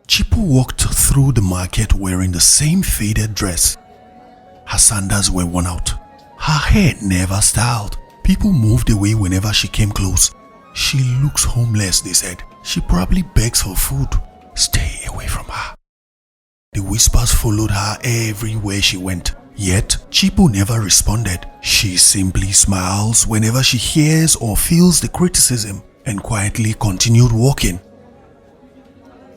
Chipo walked through the market wearing the same faded dress. Her sandals were worn out. Her hair never styled. People moved away whenever she came close. She looks homeless, they said. She probably begs for food. Stay away from her. The whispers followed her everywhere she went. Yet, Chipo never responded. She simply smiles whenever she hears or feels the criticism and quietly continued walking.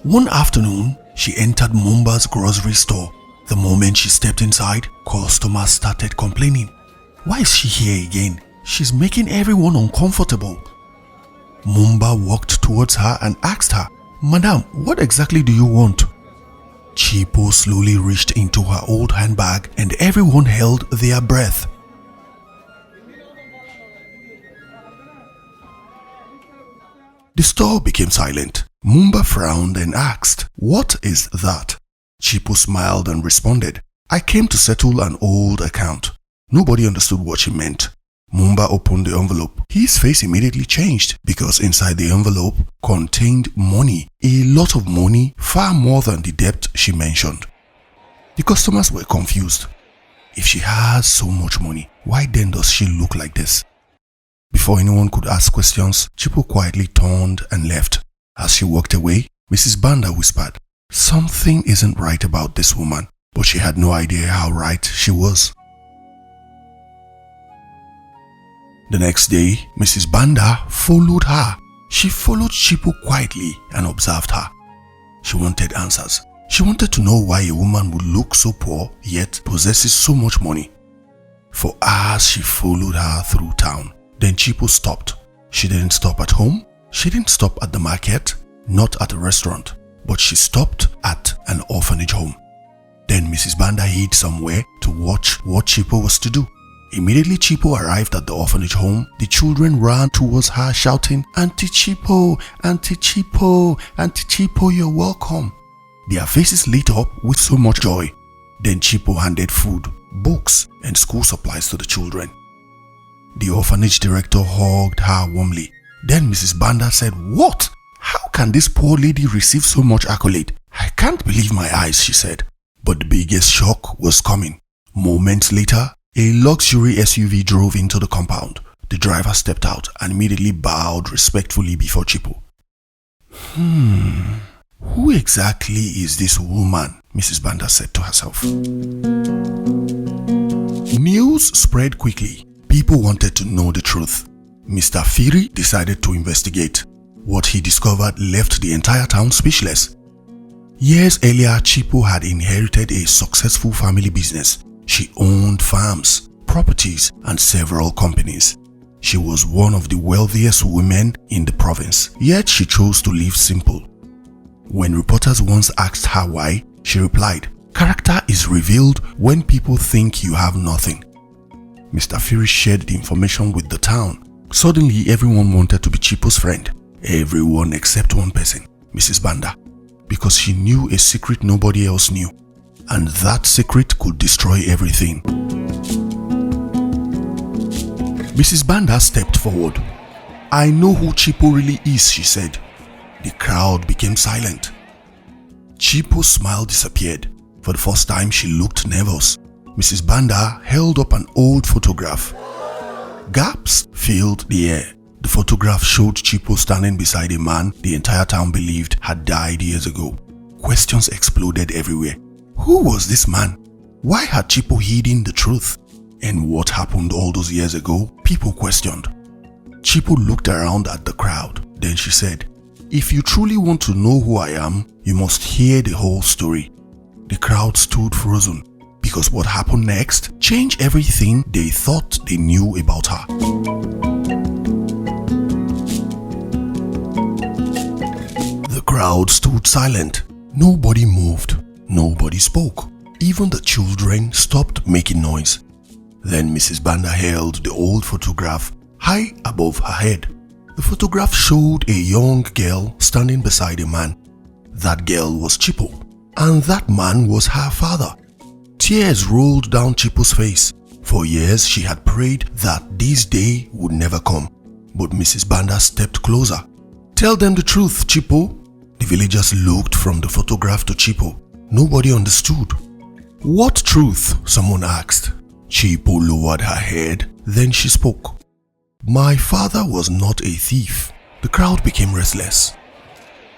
One afternoon, she entered Mumba's grocery store. The moment she stepped inside, customers started complaining. Why is she here again? She's making everyone uncomfortable. Mumba walked towards her and asked her, "Madam, what exactly do you want?" Chipo slowly reached into her old handbag and everyone held their breath. The store became silent. Mumba frowned and asked, "What is that?" Chipo smiled and responded, "I came to settle an old account." Nobody understood what she meant. Mumba opened the envelope. His face immediately changed because inside the envelope contained money, a lot of money, far more than the debt she mentioned. The customers were confused. If she has so much money, why then does she look like this? Before anyone could ask questions, Chipo quietly turned and left. As she walked away, Mrs. Banda whispered, "Something isn't right about this woman," but she had no idea how right she was. The next day, Mrs. Banda followed her. She followed Chipo quietly and observed her. She wanted answers. She wanted to know why a woman would look so poor yet possesses so much money. For hours she followed her through town. Then Chipo stopped. She didn't stop at home. She didn't stop at the market, not at a restaurant, but she stopped at an orphanage home. Then Mrs. Banda hid somewhere to watch what Chipo was to do. Immediately Chipo arrived at the orphanage home, the children ran towards her shouting, "Auntie Chipo, Auntie Chipo, Auntie Chipo, you're welcome." Their faces lit up with so much joy. Then Chipo handed food, books, and school supplies to the children. The orphanage director hugged her warmly. Then Mrs. Banda said, "What? How can this poor lady receive so much accolade? I can't believe my eyes," she said. But the biggest shock was coming. Moments later, a luxury SUV drove into the compound. The driver stepped out and immediately bowed respectfully before Chipo. Who exactly is this woman?" Mrs. Banda said to herself. News spread quickly. People wanted to know the truth. Mr. Firi decided to investigate. What he discovered left the entire town speechless. Years earlier, Chipo had inherited a successful family business. She owned farms, properties, and several companies. She was one of the wealthiest women in the province, yet she chose to live simple. When reporters once asked her why, she replied, "Character is revealed when people think you have nothing." Mr. Firi shared the information with the town. Suddenly, everyone wanted to be Chipo's friend. Everyone except one person, Mrs. Banda, because she knew a secret nobody else knew. And that secret could destroy everything. Mrs. Banda stepped forward. "I know who Chipo really is," she said. The crowd became silent. Chipo's smile disappeared. For the first time, she looked nervous. Mrs. Banda held up an old photograph. Gaps filled the air. The photograph showed Chipo standing beside a man the entire town believed had died years ago. Questions exploded everywhere. Who was this man? Why had Chipo hidden the truth? And what happened all those years ago? People questioned. Chipo looked around at the crowd. Then she said, "If you truly want to know who I am, you must hear the whole story." The crowd stood frozen because what happened next changed everything they thought they knew about her. The crowd stood silent. Nobody moved. Nobody spoke. Even the children stopped making noise. Then Mrs. Banda held the old photograph high above her head. The photograph showed a young girl standing beside a man. That girl was Chipo, and that man was her father. Tears rolled down Chipo's face. For years she had prayed that this day would never come. But Mrs. Banda stepped closer. "Tell them the truth, Chipo." The villagers looked from the photograph to Chipo. Nobody understood. "What truth?" someone asked. Chipo lowered her head, then she spoke. "My father was not a thief." The crowd became restless.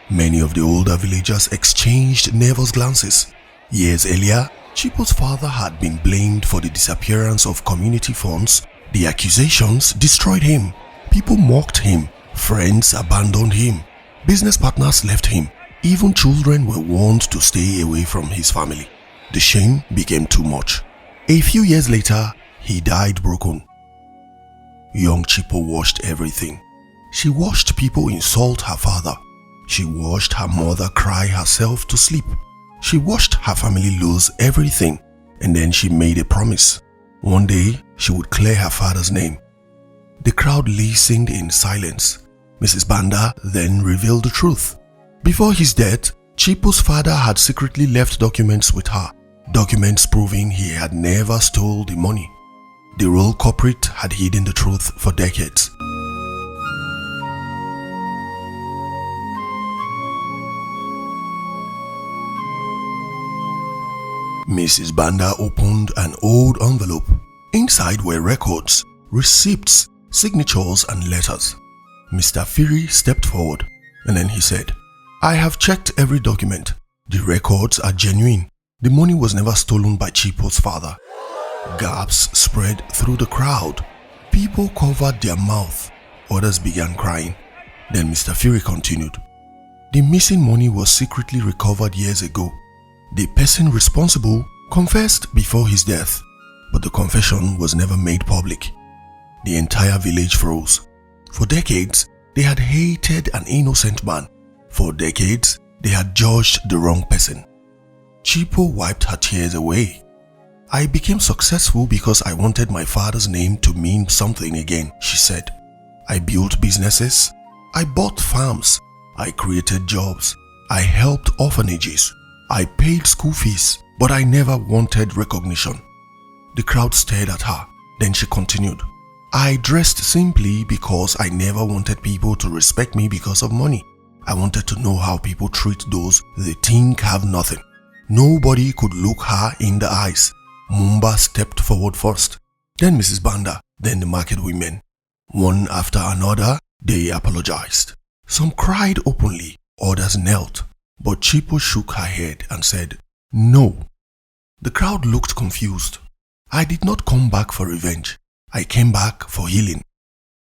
Many of the older villagers exchanged nervous glances. Years earlier, Chipo's father had been blamed for the disappearance of community funds. The accusations destroyed him. People mocked him. Friends abandoned him. Business partners left him. Even children were warned to stay away from his family. The shame became too much. A few years later, he died broken. Young Chipo watched everything. She watched people insult her father. She watched her mother cry herself to sleep. She watched her family lose everything, and then she made a promise. One day, she would clear her father's name. The crowd listened in silence. Mrs. Banda then revealed the truth. Before his death, Chipo's father had secretly left documents with her. Documents proving he had never stole the money. The real culprit had hidden the truth for decades. Mrs. Banda opened an old envelope. Inside were records, receipts, signatures, and letters. Mr. Firi stepped forward, and then he said, "I have checked every document. The records are genuine. The money was never stolen by Chipo's father." Gasps spread through the crowd. People covered their mouth. Others began crying. Then Mr. Firi continued, "The missing money was secretly recovered years ago. The person responsible confessed before his death, but the confession was never made public." The entire village froze. For decades, they had hated an innocent man. For decades, they had judged the wrong person. Chipo wiped her tears away. "I became successful because I wanted my father's name to mean something again," she said. "I built businesses. I bought farms. I created jobs. I helped orphanages. I paid school fees, but I never wanted recognition." The crowd stared at her. Then she continued, "I dressed simply because I never wanted people to respect me because of money. I wanted to know how people treat those they think have nothing." Nobody could look her in the eyes. Mumba stepped forward first, then Mrs. Banda, then the market women. One after another, they apologized. Some cried openly, others knelt. But Chipo shook her head and said, "No." The crowd looked confused. "I did not come back for revenge. I came back for healing."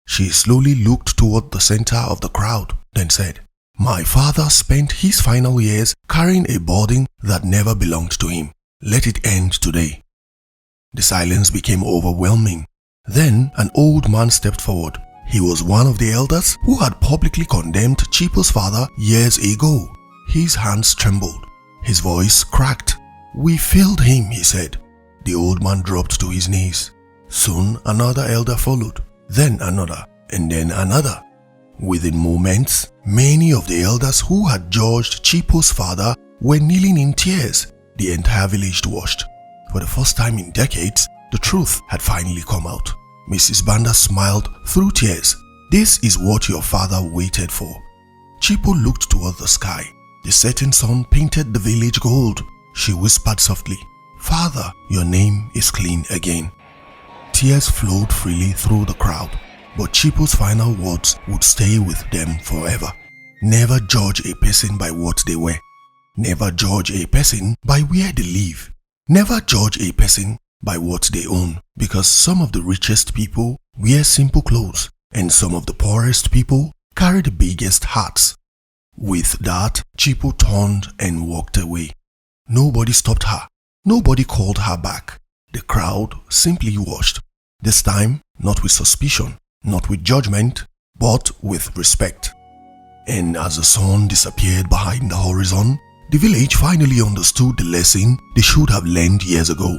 She slowly looked toward the center of the crowd, then said, "My father spent his final years carrying a burden that never belonged to him. Let it end today." The silence became overwhelming. Then an old man stepped forward. He was one of the elders who had publicly condemned Chipo's father years ago. His hands trembled. His voice cracked. "We failed him," he said. The old man dropped to his knees. Soon another elder followed, then another, and then another. Within moments, many of the elders who had judged Chipo's father were kneeling in tears. The entire village watched. For the first time in decades, the truth had finally come out. Mrs. Banda smiled through tears. "This is what your father waited for." Chipo looked toward the sky. The setting sun painted the village gold. She whispered softly, "Father, your name is clean again." Tears flowed freely through the crowd, but Chipo's final words would stay with them forever. Never judge a person by what they wear. Never judge a person by where they live. Never judge a person by what they own, because some of the richest people wear simple clothes and some of the poorest people carry the biggest hearts. With that, Chipo turned and walked away. Nobody stopped her. Nobody called her back. The crowd simply watched. This time, not with suspicion, not with judgment, but with respect. And as the sun disappeared behind the horizon, the village finally understood the lesson they should have learned years ago.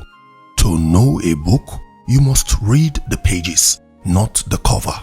To know a book, you must read the pages, not the cover.